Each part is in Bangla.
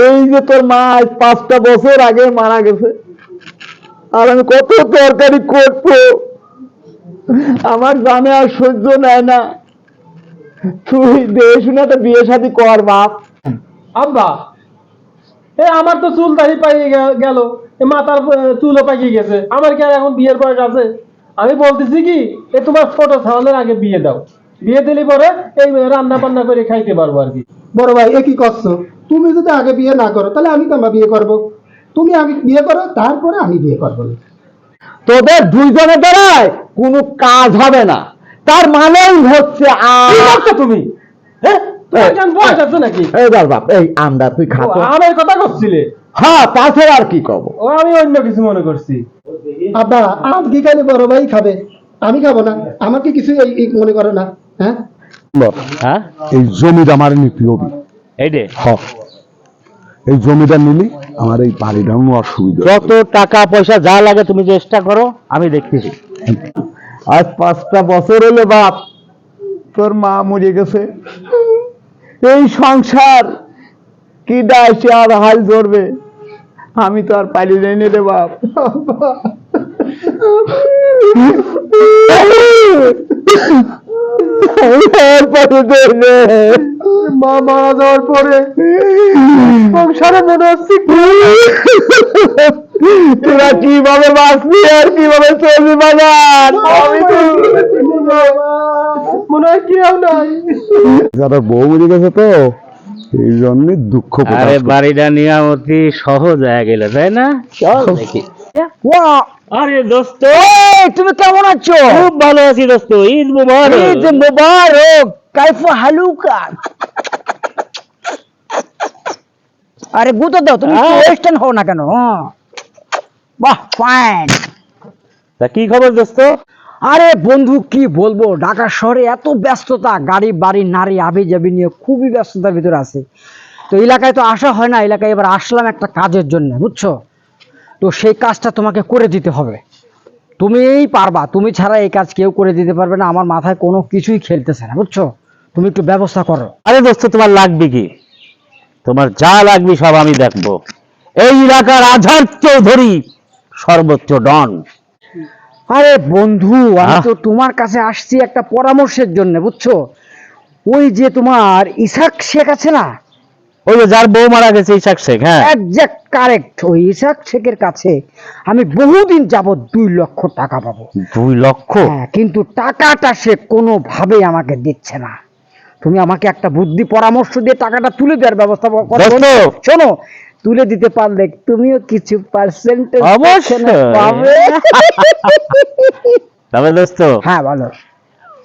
এই যে তোর মা 5টা বছর আগে মারা গেছে, আর আমি কত তরকারি করবো, আমার জানে আর সহ্য নেয় না। তুই দেখে শুনে একটা বিয়ে শাদী কর বাপ। আব্বা, আমার তো চুল দাড়ি পাইয়ে গেল, মাথার চুলও পাকিয়ে গেছে, আমার কি আর এখন বিয়ের বয়স আছে? আমি বলতেছি কি, তোমার ছোট ছাওয়ালের আগে বিয়ে দাও, বিয়ে দিলে পরে এই রান্না বান্না করে খাইতে পারবো আর কি। বড় ভাই এ কি করছো? তুমি যদি আগে বিয়ে না করো তাহলে আমি কেন বিয়ে করব? তুমি আগে বিয়ে করো, তারপরে আমি বিয়ে করবো। তোদের দুইজনের দ্বারায় কোনো কাজ হবে না, তার মানেই হচ্ছে তুমি বয়স আছে নাকি? বাপ, এই আমরা তুই খাতো আমার কথা করছিলে? হ্যাঁ, তাছাড়া আর কি কব? ও আমি অন্য কিছু মনে করছি। আব্বা আজকে খালি বড় ভাই খাবে, আমি খাবো না। আমাকে কিছু এই মনে করো না। হ্যাঁ হ্যাঁ, এই জমিটা আমার নিতে হবে। এইটে এই জমিটা নিলি আমার এই বাড়িটা অসুবিধা। যত টাকা পয়সা যা লাগে তুমি চেষ্টা করো, আমি দেখতেছি। আজ 5টা বছর হলো বাপ, তোর মা মরে গেছে। এই সংসার কি দায়সে আর হাল ধরবে, আমি তো আর পারি যাইনি রে বাপ। মা মারা যাওয়ার পরে সংসারে মনে হচ্ছে তোরা কিভাবে বাঁচবি আর কিভাবে চলবি বাজার, আমি তো মনে হয় কেউ নাই। যারা বউ মরে গেছে তো এই জন্য দুঃখ। আরে বাড়িটা নেওয়া অতি সহজ হয়ে গেল, তাই না? চল দেখি। আরে দোস্ত, তুমি কেমন আছো? খুব ভালো আছি দোস্ত। ঈদ মুবারক। ঈদ মুবারক। কাইফা হালুকা। আরে গুতো দাও, তুমি ওয়েস্টার্ন হও না কেন? বাহ, ফাইন। তা কি খবর দোস্ত? আরে বন্ধু কি বলবো, ঢাকা শহরে এত ব্যস্ততা, গাড়ি বাড়ি নারী আবি যাবি নিয়ে খুবই ব্যস্ততার ভিতরে আছে। তো এলাকায় তো আসা হয় না, এলাকায় এবার আসলাম একটা কাজের জন্য, বুঝছো? তো সেই কাজটা তোমাকে করে দিতে হবে, তুমিই পারবা, তুমি ছাড়া এই কাজ কেউ করে দিতে পারবে না। আমার মাথায় কোনো কিছুই খেলতেছে না, বুঝছো? তুমি একটু ব্যবস্থা করো। আরে দোস্ত, তোমার লাগবে কি? তোমার যা লাগবে সব আমি দেখবো। এই এলাকার আজহার চৌধুরী, সর্বোচ্চ ডন। আরে বন্ধু, আমি তো তোমার কাছে আসছি একটা পরামর্শের জন্য, বুঝছো? ওই যে তোমার ইসাক শেখ আছে না, ওই যে যার বউ মারা গেছে, ইসাক শেখ। হ্যাঁ, একজ্যাক্ট কারেক্ট। ওই ইসাক শেখের কাছে আমি বহুদিন যাবত 2 লক্ষ টাকা পাবো। 2 লক্ষ? হ্যাঁ, কিন্তু টাকাটা সে কোনোভাবেই আমাকে দিচ্ছে না। তুমি আমাকে একটা বুদ্ধি পরামর্শ দিয়ে টাকাটা তুলে দেওয়ার ব্যবস্থা করো। শোনো, তুলে দিতে পারলে তুমিও কিছু পার্সেন্টেজ পাবে। তবে দোস্ত, হ্যাঁ বলো।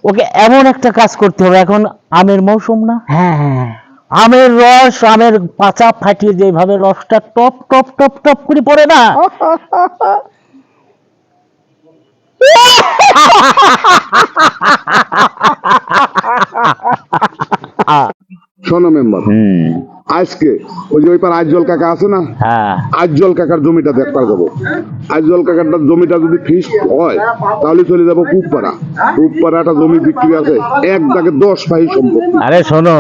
ওকে এমন একটা কাজ করতে হবে, এখন আমের মৌসুম না? হ্যাঁ হ্যাঁ, আমের রস, আমের পাতা ফাটিয়ে যেভাবে রসটা টপ টপ টপ টপ করে পড়ে না, শোনো মেম্বার, আজকে ওই যে ওই পার আজল কাকা আছে না, হ্যাঁ, আজল কাকার জমিটা দেখবার যাবো। আজল কাকার জমিটা যদি ফিক্সড হয় তাহলে চলে যাবো কুপপাড়া। কুপপাড়াটা জমি বিক্রি আছে, এক দাগে 10 ভাই সম্পত্তি। আরে শোনো,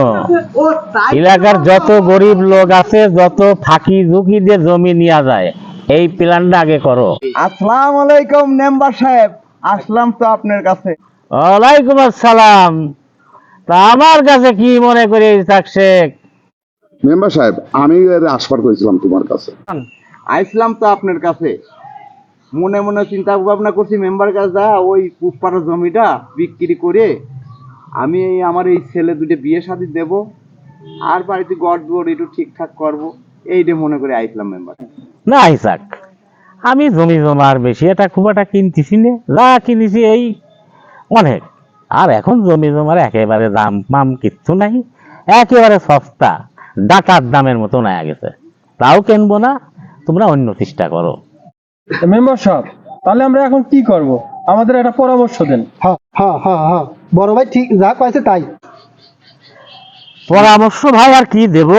এলাকার যত গরিব লোক আছে, যত ফাঁকি ঝুঁকি দিয়ে জমি নেওয়া যায়, এই প্ল্যানটা আগে করো। আসসালামু আলাইকুম মেম্বার সাহেব, আসলাম তো আপনার কাছে। ওয়ালাইকুম আসসালাম। তা আমার কাছে কি মনে করে ইসাক শেখ? মেম্বার সাহেব, আমি আসবার করেছিলাম তোমার কাছে। আসলাম তো আপনার কাছে, মনে মনে চিন্তা ভাবনা করছি মেম্বার কাছে যা ওই কুপ্পার জমিটা বিক্রি করে আমি আমার এই ছেলে দুটো বিয়ে শাদী দেব, আর বাড়িতে গড় দুয়ার একটু ঠিকঠাক করবো, এইটা মনে করে আইসলাম মেম্বার। না ইসাক, আমি জমি জমার বেশি এটা খুব একটা কিনতেছি না, যা কিনেছি এই অনেক। আর এখন জমি জমার একেবারে দাম মাম কিচ্ছু নাই, একেবারে সস্তা, ডাকাত দামের মতো নেওয়া গেছে। তাও কিনবো না, তোমরা অন্য চেষ্টা করো। মেম্বার সাহেব, তাহলে আমরা এখন কি করব? আমাদের একটা পরামর্শ দেন। হ্যাঁ হ্যাঁ হ্যাঁ হ্যাঁ, বড় ভাই ঠিক যা কয়েছে তাই। পরামর্শ ভাই আর কি দেব?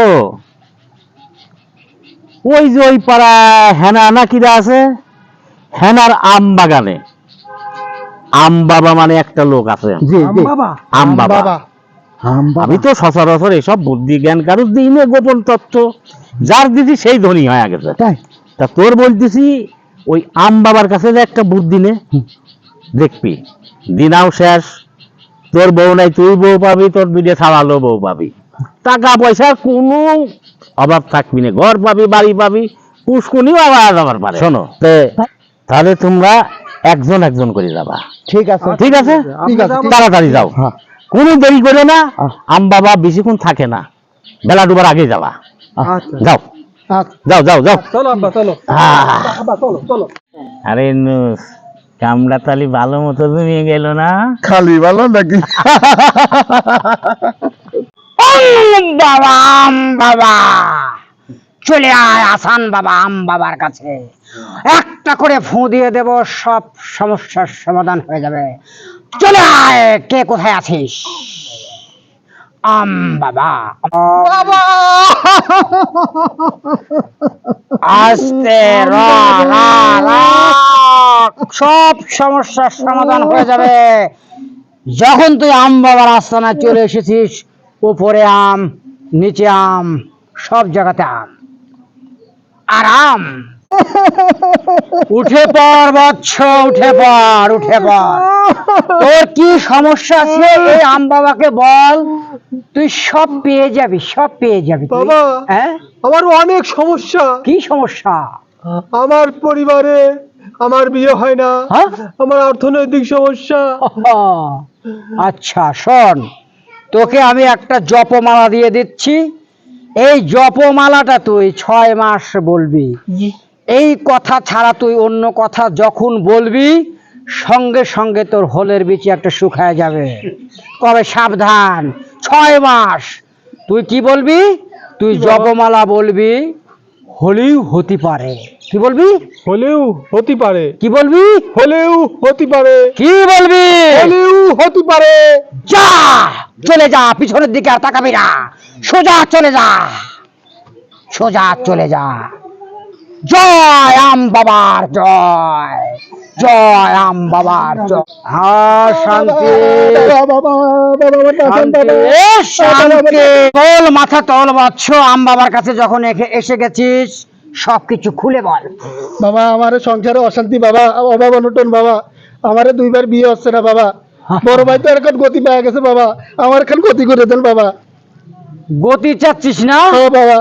ওই যে ওই পাড়া হেনা নাকিরা আছে, হেনার আম বাগানে আম বাবা মানে একটা লোক আছে। জি জি, আম বাবা, বাবা আম বাবা। আমি তো সচরাচর এসব বুদ্ধি জ্ঞান কারুর দিই না, গোপন তত্ত্ব যার দিদি সেই ধনী হয়ে গেছে। তাই তা তোর বলতেছি ওই আম বাবার কাছে যে একটা বুদ্ধি নে, দেখবি দিনাও শেষ, তোর বউ নাই তুই বউ পাবি, তোর দুইটা ছাড়ালো বউ পাবি, টাকা পয়সার কোনো অভাব থাকবি না, ঘর পাবি, বাড়ি পাবি, পুষ্কুনিও আবার যাবার পারে। শোনো তাহলে তোমরা একজন একজন করে যাবা, ঠিক আছে ঠিক আছে? ঠিক আছে তাড়াতাড়ি যাও, হ্যাঁ। কোনো দেরি করে না। আম বাবা বেশিক্ষণ থাকে না, বেলা ডুবার আগে যাবা। আচ্ছা যাও আচ্ছা যাও যাও যাও। চলো আব্বা চলো। আব্বা চলো চলো আরে নুস, কামড়াতালি ভালো মতো জমিয়ে গেল না? খালি ভালো নাকি? বাবা আম বাবা, চলে আয় আসান বাবা আম বাবার কাছে, একটা করে ফু দিয়ে দেব, সব সমস্যার সমাধান হয়ে যাবে। চলে আয়, কে কোথায় আছিস? আম বাবা আস্তে রা রা রা, সব সমস্যার সমাধান হয়ে যাবে। যখন তুই আম বাবার আস্তানায় চলে এসেছিস, উপরে আম, নিচে আম, সব জায়গাতে আম আর আম। উঠে পড় বৎস, উঠে পড়, উঠে পড়। তোর কি সমস্যা আছে এই আম বাবাকে বল, তুই সব পেয়ে যাবি, সব পেয়ে যাবি তুই। বাবা। হ্যাঁ, আমার অনেক সমস্যা, কি সমস্যা? আমার পরিবারে আমার বিয়ে হয় না, হ্যাঁ? আমার অর্থনৈতিক সমস্যা। আচ্ছা শোন, তোকে আমি একটা জপমালা দিয়ে দিচ্ছি, এই জপমালাটা তুই 6 মাস বলবি। এই কথা ছাড়া তুই অন্য কথা যখন বলবি, সঙ্গে সঙ্গে তোর হোলের বিচি একটা শুকায় যাবে। কবে সাবধান, 6 মাস। তুই কি বলবি? তুই জপমালা বলবি, হলেও হতে পারে। কি বলবি? হলেও হতে পারে, কি বলবি? হলেও হতে পারে, কি বলবি? হলেও হতে পারে। যা, চলে যা, পিছনের দিকে আর তাকাবি না, সোজা চলে যা, সোজা চলে যা। জয় আম বাবার জয়, জয় আম বাবার জয়। হ্যাঁ, শান্তি শান্তি, এ শান্তি। তোল মাথা তোল বৎস, আম বাবার কাছে যখন এসে গেছিস, সবকিছু খুলে বল। বাবা আমার সংসারে অশান্তি বাবা, অভাব অনটন বাবা, আমারে 2বার বিয়ে হচ্ছে না বাবা, বড় ভাই তো এখন গতি পেয়ে গেছে বাবা, আমার এখন গতি করে দেন বাবা। গতি চাচ্ছিস না? হ্যাঁ বাবা।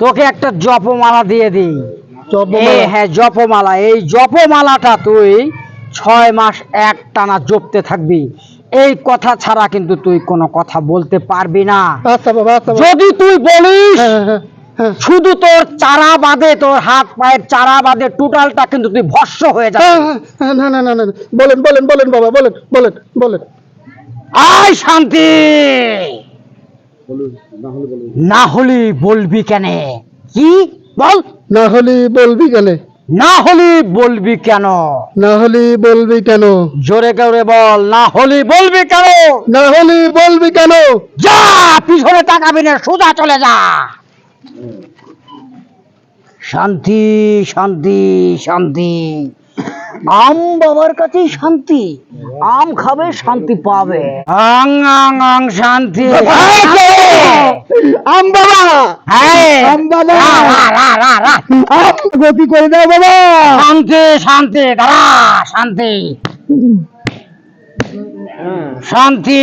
তোকে একটা জপমালা দিয়ে দিই। জপমালা? হ্যাঁ, জপমালা। এই জপমালাটা তুই 6 মাস এক টানা জপতে থাকবি। এই কথা ছাড়া কিন্তু তুই কোনো কথা বলতে পারবি না। আচ্ছা বাবা, আচ্ছা বাবা। যদি তুই বলিস, হ্যাঁ, হ্যাঁ, হ্যাঁ। শুধু তোর চারা বাদে, তোর হাত পায়ের চারা বাদে টোটালটা কিন্তু তুই ভস্য হয়ে যাবে। হ্যাঁ, হ্যাঁ, না না না না, বলেন বলেন বলেন বাবা, বলেন বলেন বলেন। আয় শান্তি, না হলে বলবি কেন? কি বল? না হলে বলবি কেন? না হলে বলবি কেন? না হলে বলবি কেন? জোরে করে বল, না হলে বলবি কেন? না হলে বলবি কেন? যা, পিছনে তাকাবি না, সোজা চলে যা। শান্তি শান্তি শান্তি, আম বাবার কাছেই শান্তি, আম খাবে শান্তি পাবে। আং আং আং শান্তি। আম বাবা, হ্যাঁ, আম বাবা। রা, রা, রা, রা, রা। গতি করে দাও বাবা। শান্তি শান্তি, দাঁড়া, শান্তি শান্তি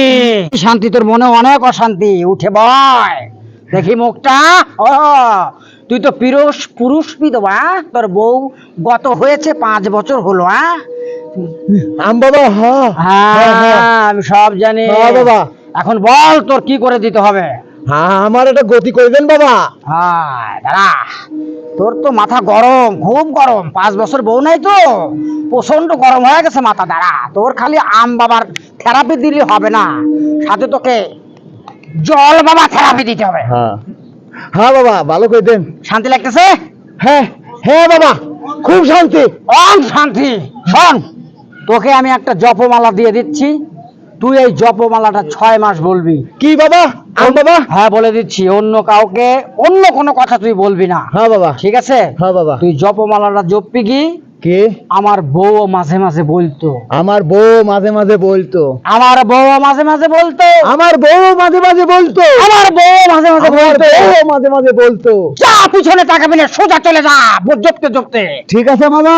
শান্তি। তোর মনে অনেক অশান্তি, উঠে বয়, দেখি মুখটা। ও, তুই তো পুরুষ বিধবা, তোর বউ গত হয়েছে 5 বছর হলো। আম বাবা, হ্যাঁ হ্যাঁ, আমি সব জানি। হ্যাঁ বাবা। এখন বল, তোর কি করে দিতে হবে? হ্যাঁ, আমার একটা গতি করে দেন বাবা। হ্যাঁ, দাঁড়া, তোর তো মাথা গরম, খুব গরম, 5 বছর বউ নাই তো, প্রচন্ড গরম হয়ে গেছে মাথা। দাঁড়া, তোর খালি আম বাবার থেরাপি দিলে হবে না, সাথে তোকে জল বাবা থেরাপি দিতে হবে। হ্যাঁ হ্যাঁ বাবা, ভালো করে দেন। শান্তি লাগতেছে? হ্যাঁ হ্যাঁ বাবা, খুব শান্তি। অং শান্তি। শোন, তোকে আমি একটা জপমালা দিয়ে দিচ্ছি, তুই এই জপমালাটা 6 মাস বলবি। কি বাবা? আম বাবা? হ্যাঁ, বলে দিচ্ছি, অন্য কাউকে অন্য কোনো কথা তুই বলবি না। হ্যাঁ বাবা। ঠিক আছে? হ্যাঁ বাবা। তুই জপমালাটা জপবি কি, কে? আমার বউ মাঝে মাঝে বলতো, আমার বউ মাঝে মাঝে বলতো, আমার বউ মাঝে মাঝে বলতো, আমার বউ মাঝে মাঝে বলতো, আমার বউ মাঝে মাঝে আমার বলতো, বউ মাঝে মাঝে বলতো। যা পিছনে তাকাবি না, সোজা চলে যা জপতে জপতে। ঠিক আছে মামা,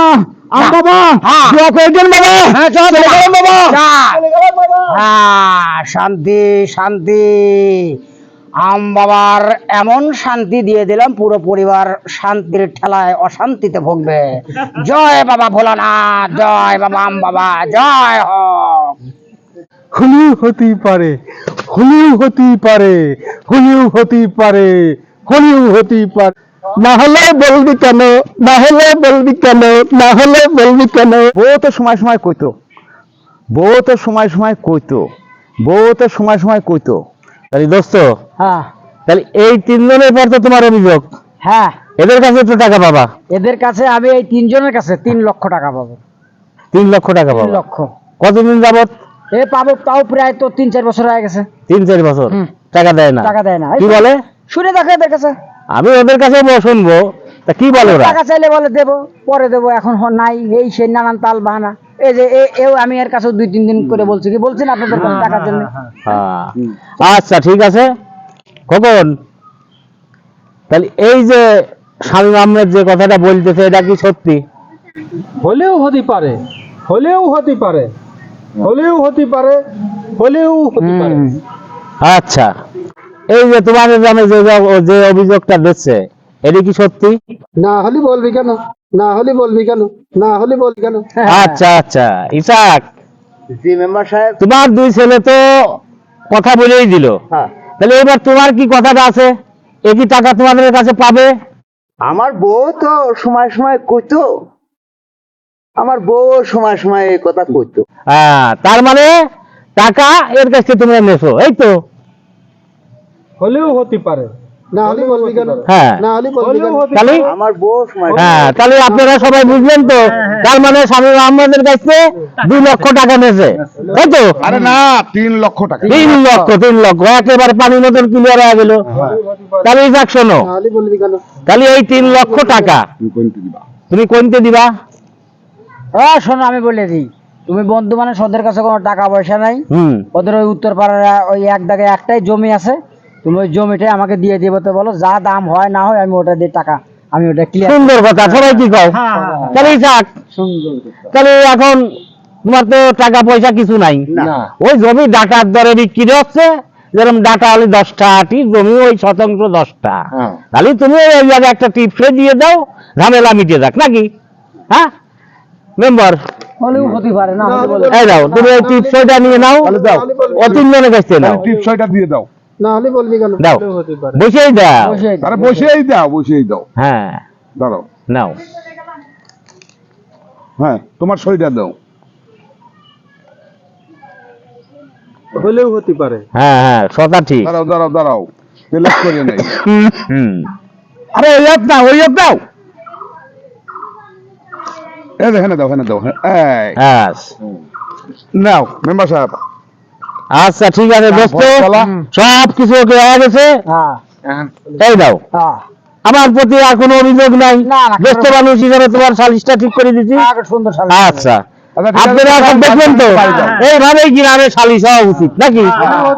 আম বাবা হ্যাঁ। দোয়া করে দেন বাবা। হ্যাঁ, চল, চলে চল। গেলাম বাবা, যা। চলে গেলাম বাবা। হ্যাঁ, শান্তি শান্তি। আম বাবার এমন শান্তি দিয়ে দিলাম, পুরো পরিবার শান্তির ঠেলায় অশান্তিতে ভুগবে। জয় বাবা ভোলানাথ, জয় বাবা আম বাবা, জয় হোক। হলেও হতেই পারে, হলেও হতেই পারে, হলেও হতেই পারে, হলেও হতেই পারে। না হলে বলবি কেন, না হলে বলবি কেন, না হলে বলবি কেন? বউ তো সময় সময় কইতো, বউ তো সময় সময় কইতো, বউ তো সময় সময় কইতো। তাহলে দোস্ত, হ্যাঁ তাহলে এই তিনজনের পর তো তোমার অভিযোগ, হ্যাঁ, এদের কাছে তো টাকা পাবা, এদের কাছে আমি এই তিনজনের কাছে 3 লক্ষ টাকা পাবো। 3 লক্ষ টাকা 3 পাবা। লক্ষ কতদিন যাবত? এ পাবো, তাও প্রায় তো 3-4 বছর হয়ে গেছে। 3-4 বছর হুম। টাকা দেয় না। টাকা দেয় না। কি বলে? শুনে দেখো এদের কাছে। আমি ওদের কাছে শুনবো, তা কি বলে ওরা? টাকা চাইলে বলে দেবো, পরে দেবো, এখন নাই, এই সেই নানান তাল বাহানা। এই যে এও আমি এর কাছে 2-3 দিন করে বলছি, কি বলছি না আপনাদের কাছে টাকার জন্য। হ্যাঁ। আচ্ছা ঠিক আছে খোকন, তাহলে এই যে শামীম আহমেদ যে কথাটা বলতেছে এটা কি সত্যি? হলেও হতে পারে, হলেও হতে পারে, হলেও হতে পারে, হলেও হতে পারে। আচ্ছা, এই যে তোমাদের গ্রামে যে অভিযোগটা দিচ্ছে এটা কি সত্যি? না হলে বলবি কেন, না হলে বলবি কেন, না হলে বলবি কেন? আচ্ছা আচ্ছা, ইসাক, জি মেম্বার সাহেব। তোমার 2 ছেলে তো কথা বলেই দিল, হ্যাঁ, তাহলে এবার তোমার কি কথাটা আছে? একই টাকা তোমাদের কাছে পাবে? আমার বউ তো সময় সময় কইতো, আমার বউ সময় সময় এই কথা কইতো। হ্যাঁ, তার মানে টাকা এর কাছে তোমরা নেছো, এই তো? হলেও হতে পারে, না হলে বলবি কেন, হ্যাঁ। না হলে বলবি হলেও কেন? হতে তাহলে পারে। আমার বউ সময় হ্যাঁ, তাহলে আপনারা সবাই বুঝলেন তো? তার মানে শামীম আহমেদের কাছে 2 লক্ষ টাকা নেছে, তাই তো? আরে না, 3 লক্ষ টাকা। 3 লক্ষ একেবারে পানির মতন ক্লিয়ার হয়ে গেল। তাহলে ইসাক শোনো, না হলে বলবি কেন? তাহলে এই 3 লক্ষ টাকা তুমি কোনটি দিবা? তুমি কোনতে দিবা? শোনো, আমি বলে দিই, তুমি বন্ধু মানে ওদের কাছে কোনো টাকা পয়সা নাই। হুম। ওদের ওই উত্তর পাড়ার ওই এক দাগে একটাই জমি আছে, তুমি ওই জমিটাই আমাকে দিয়ে দিবে, তো বলো যা দাম হয় না হয় আমি ওটা দিয়ে টাকা, আমি ওটা ক্লিয়ার। সুন্দর কথা, সবাই কি কয়? তাহলে ইসাক, তাহলে এখন তোমার তো টাকা পয়সা কিছু নাই, না। ওই জমি ডাটার দরে বিক্রি হচ্ছে, যেরকম ডাটা হলে 10টা আটি, জমি ওই শতাংশ 10টা। হ্যাঁ। তাহলে তুমি ওই জায়গায় একটা টিপসে দিয়ে দাও, ঝামেলা মিটে যাক নাকি? হ্যাঁ মেম্বার, হলেও হতে পারে, না হলে বলে এই দাও, তুমি ওই টিপসটা নিয়ে নাও, দাও ও 3 জনের কাছে নাও, টিপসইটা দিয়ে দাও। না হলে বলবি কেন? দাও, হলেও হতে পারে। বসেই দাও। বসে আরে বসেই দাও, বসেই দাও। হ্যাঁ, দাঁড়াও। নাও। হ্যাঁ, তোমার সইটা দাও। হলেও হতে পারে। হ্যাঁ হ্যাঁ, কথা ঠিক। দাঁড়াও দাঁড়াও দাঁড়াও, সিলেক্ট করে নেই। হুম। আরে ওই হাত দাও, ওই হাত দাও। এই যে, হেনে দাও, হেনে দাও। এই আচ্ছা নাও মেম্বার সাহেব। আচ্ছা, ঠিক আছে দোস্ত, বলা। সব কিছু ওকে হয়ে গেছে, হ্যাঁ এই দাও। হ্যাঁ, আমার প্রতি আর কোনো অভিযোগ নাই, না, না, দোস্ত মানুষ হিসেবে তোমার সালিশটা ঠিক করে দিচ্ছি। সুন্দর সাল। আচ্ছা, আচ্ছা, ঠিক আছে, আপনারা সব দেখলেন তো? বাড়ি যাও। এইভাবেই গ্রামে সালিশ হওয়া উচিত নাকি?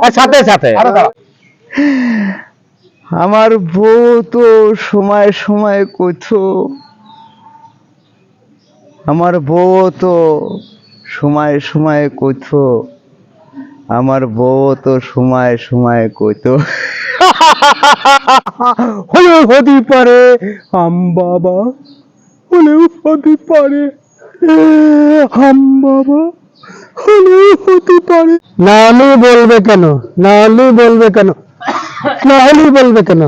আর সাথে সাথে আরে দাঁড়াও। আমার বউ তো সময় সময় কইতো, আমার বউ তো সময় সময় কইতো, আমার বউ তো সময় সময় কইতো। হলেও হতে পারে আম বাবা, হলেও হতে পারে আম বাবা, হলেও হতে পারে। না হলে বলবে কেন, না হলে বলবে কেন, না হলে বলবে কেন,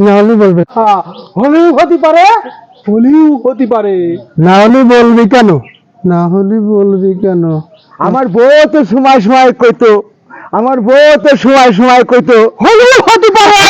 না হলে বলবে, হ্যাঁ, হলেও হতে পারে, হলেও হতে পারে। না হলে বলবি কেন, না হলে বলবি কেন? আমার বউ তো সময় সময় কইতো, আমার বউ তো সময় সময় কইতো, হলেও হতে পারে।